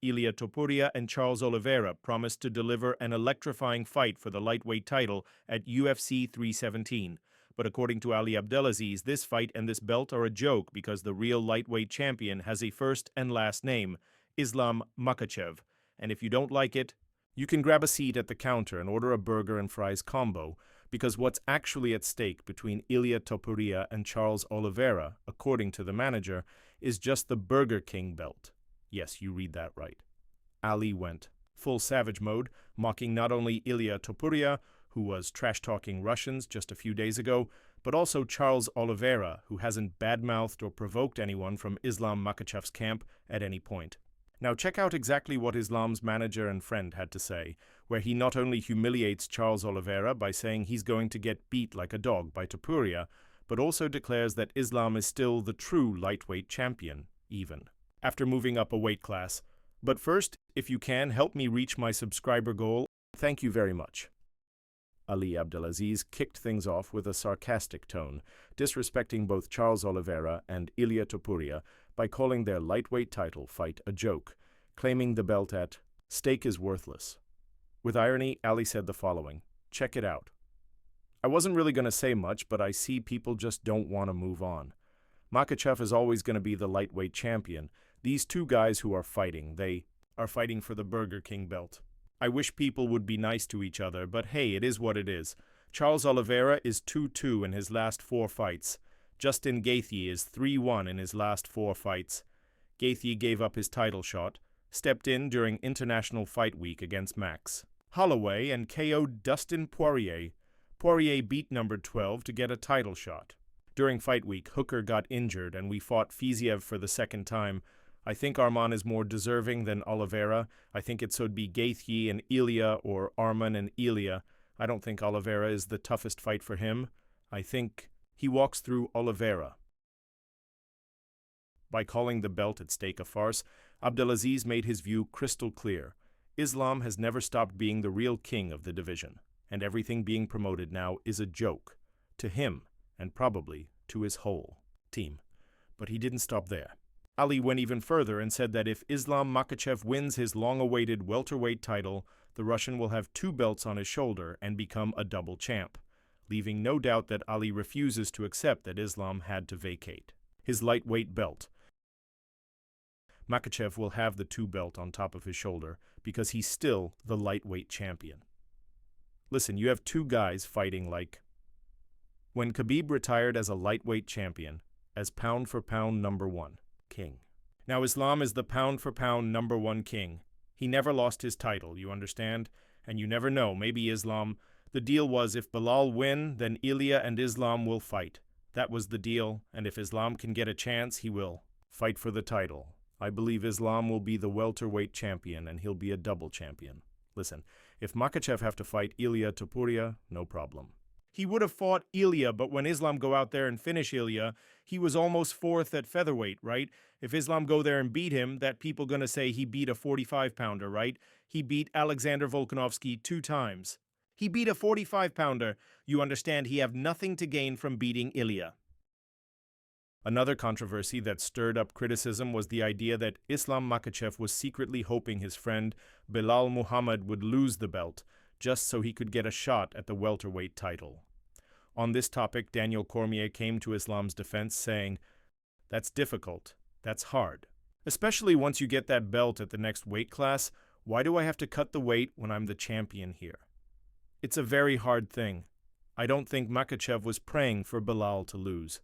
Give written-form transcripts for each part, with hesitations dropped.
Ilia Topuria and Charles Oliveira promised to deliver an electrifying fight for the lightweight title at UFC 317. But according to Ali Abdelaziz, this fight and this belt are a joke because the real lightweight champion has a first and last name, Islam Makhachev. And if you don't like it, you can grab a seat at the counter and order a burger and fries combo, because what's actually at stake between Ilia Topuria and Charles Oliveira, according to the manager, is just the Burger King belt. Yes, you read that right. Ali went full savage mode, mocking not only Ilia Topuria, who was trash-talking Russians just a few days ago, but also Charles Oliveira, who hasn't badmouthed or provoked anyone from Islam Makhachev's camp at any point. Now check out exactly what Islam's manager and friend had to say, where he not only humiliates Charles Oliveira by saying he's going to get beat like a dog by Topuria, but also declares that Islam is still the true lightweight champion, even after moving up a weight class. But first, if you can, help me reach my subscriber goal. Thank you very much. Ali Abdelaziz kicked things off with a sarcastic tone, disrespecting both Charles Oliveira and Ilia Topuria by calling their lightweight title fight a joke, claiming the belt at stake is worthless. With irony, Ali said the following, check it out. I wasn't really going to say much, but I see people just don't want to move on. Makhachev is always going to be the lightweight champion. These two guys who are fighting, they are fighting for the Burger King belt. I wish people would be nice to each other, but hey, it is what it is. Charles Oliveira is 2-2 in his last 4 fights. Justin Gaethje is 3-1 in his last 4 fights. Gaethje gave up his title shot, stepped in during International Fight Week against Max Holloway, and KO'd Dustin Poirier. Poirier beat number 12 to get a title shot. During Fight Week, Hooker got injured and we fought Fiziev for the second time. I think Arman is more deserving than Oliveira. I think it should be Gaethje and Ilia or Arman and Ilia. I don't think Oliveira is the toughest fight for him. I think he walks through Oliveira. By calling the belt at stake a farce, Abdelaziz made his view crystal clear. Islam has never stopped being the real king of the division, and everything being promoted now is a joke. To him, and probably to his whole team. But he didn't stop there. Ali went even further and said that if Islam Makhachev wins his long-awaited welterweight title, the Russian will have 2 belts on his shoulder and become a double champ, leaving no doubt that Ali refuses to accept that Islam had to vacate his lightweight belt. Makhachev will have the 2 belt on top of his shoulder because he's still the lightweight champion. Listen, you have 2 guys fighting like when Khabib retired as a lightweight champion, as pound-for-pound #1 king. Now Islam is the pound-for-pound #1 king. He never lost his title, you understand? And you never know, maybe Islam. The deal was if Belal win, then Ilia and Islam will fight. That was the deal, and if Islam can get a chance, he will fight for the title. I believe Islam will be the welterweight champion, and he'll be a double champion. Listen, if Makhachev have to fight Ilia Topuria, no problem. He would have fought Ilia, but when Islam go out there and finish Ilia, he was almost 4th at featherweight, right? If Islam go there and beat him, that people gonna say he beat a 45-pounder, right? He beat Alexander Volkanovski 2 times. He beat a 45-pounder. You understand he have nothing to gain from beating Ilia. Another controversy that stirred up criticism was the idea that Islam Makhachev was secretly hoping his friend Belal Muhammad would lose the belt, just so he could get a shot at the welterweight title. On this topic, Daniel Cormier came to Islam's defense saying, "That's difficult. That's hard. Especially once you get that belt at the next weight class, why do I have to cut the weight when I'm the champion here? It's a very hard thing. I don't think Makhachev was praying for Belal to lose.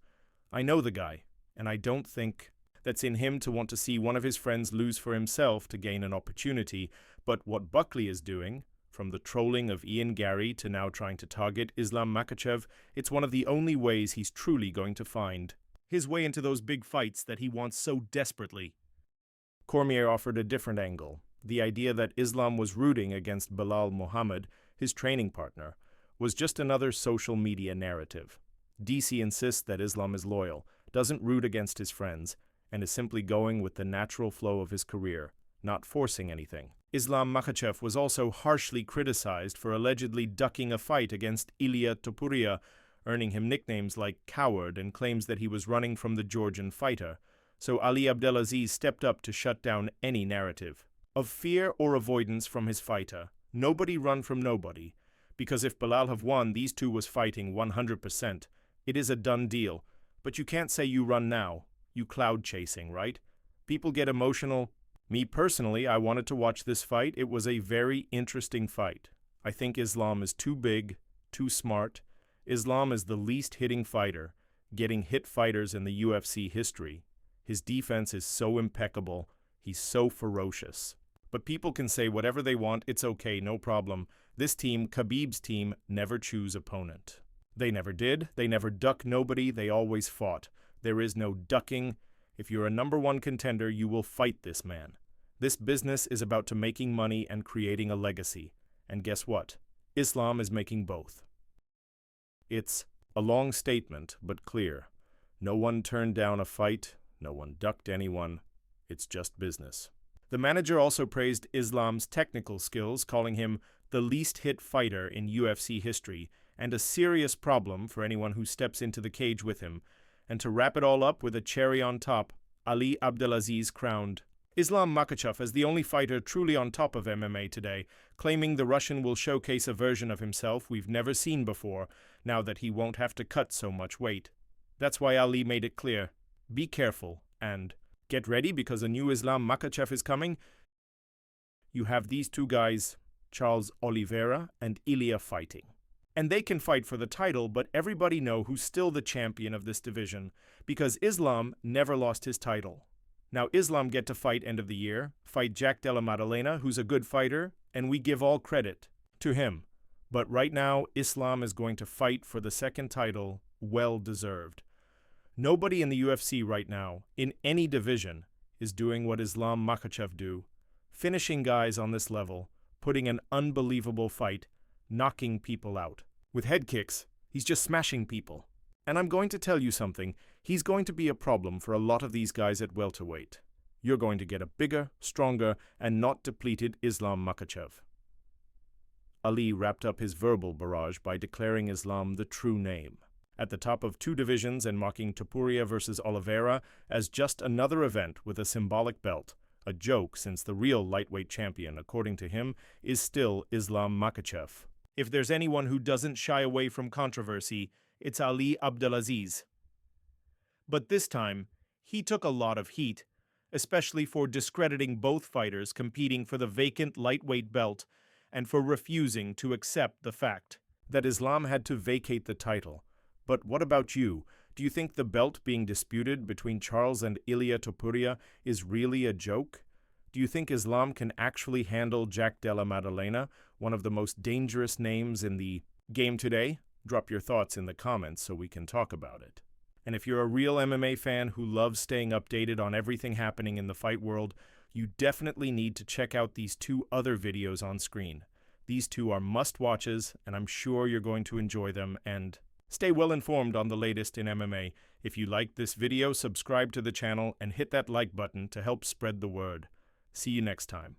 I know the guy, and I don't think that's in him to want to see one of his friends lose for himself to gain an opportunity, but what Buckley is doing, from the trolling of Ian Gary to now trying to target Islam Makhachev, it's one of the only ways he's truly going to find his way into those big fights that he wants so desperately." Cormier offered a different angle. The idea that Islam was rooting against Belal Muhammad, his training partner, was just another social media narrative. DC insists that Islam is loyal, doesn't root against his friends, and is simply going with the natural flow of his career, not forcing anything. Islam Makhachev was also harshly criticized for allegedly ducking a fight against Ilia Topuria, earning him nicknames like Coward and claims that he was running from the Georgian fighter. So Ali Abdelaziz stepped up to shut down any narrative. of fear or avoidance from his fighter. Nobody run from nobody, because if Belal have won, these two was fighting 100%. It is a done deal, but you can't say you run now. You cloud chasing, right? People get emotional. Me personally, I wanted to watch this fight. It was a very interesting fight. I think Islam is too big, too smart. Islam is the least hitting fighter, getting hit fighters in the UFC history. His defense is so impeccable. He's so ferocious. But people can say whatever they want. It's okay, no problem. This team, Khabib's team, never choose opponent. They never did. They never duck nobody. They always fought. There is no ducking. If you're a #1 contender, you will fight this man. This business is about to making money and creating a legacy. And guess what? Islam is making both. It's a long statement, but clear. No one turned down a fight. No one ducked anyone. It's just business. The manager also praised Islam's technical skills, calling him the least hit fighter in UFC history and a serious problem for anyone who steps into the cage with him. And to wrap it all up with a cherry on top, Ali Abdelaziz crowned Islam Makhachev as the only fighter truly on top of MMA today, claiming the Russian will showcase a version of himself we've never seen before, now that he won't have to cut so much weight. That's why Ali made it clear, be careful and get ready because a new Islam Makhachev is coming. You have these two guys, Charles Oliveira and Ilia, fighting. And they can fight for the title, but everybody know who's still the champion of this division, because Islam never lost his title. Now Islam get to fight end of the year, fight Jack Della Maddalena, who's a good fighter, and we give all credit to him. But right now, Islam is going to fight for the second title, well deserved. Nobody in the UFC right now, in any division, is doing what Islam Makhachev do, finishing guys on this level, putting an unbelievable fight, knocking people out. With head kicks, he's just smashing people. And I'm going to tell you something, he's going to be a problem for a lot of these guys at welterweight. You're going to get a bigger, stronger, and not depleted Islam Makhachev. Ali wrapped up his verbal barrage by declaring Islam the true name, at the top of 2 divisions and mocking Topuria versus Oliveira as just another event with a symbolic belt, a joke since the real lightweight champion, according to him, is still Islam Makhachev. If there's anyone who doesn't shy away from controversy, it's Ali Abdelaziz. But this time, he took a lot of heat, especially for discrediting both fighters competing for the vacant lightweight belt and for refusing to accept the fact that Islam had to vacate the title. But what about you? Do you think the belt being disputed between Charles and Ilia Topuria is really a joke? Do you think Islam can actually handle Jack Della Maddalena, one of the most dangerous names in the game today? Drop your thoughts in the comments so we can talk about it. And if you're a real MMA fan who loves staying updated on everything happening in the fight world, you definitely need to check out these 2 other videos on screen. These 2 are must-watches, and I'm sure you're going to enjoy them, and stay well informed on the latest in MMA. If you liked this video, subscribe to the channel and hit that like button to help spread the word. See you next time.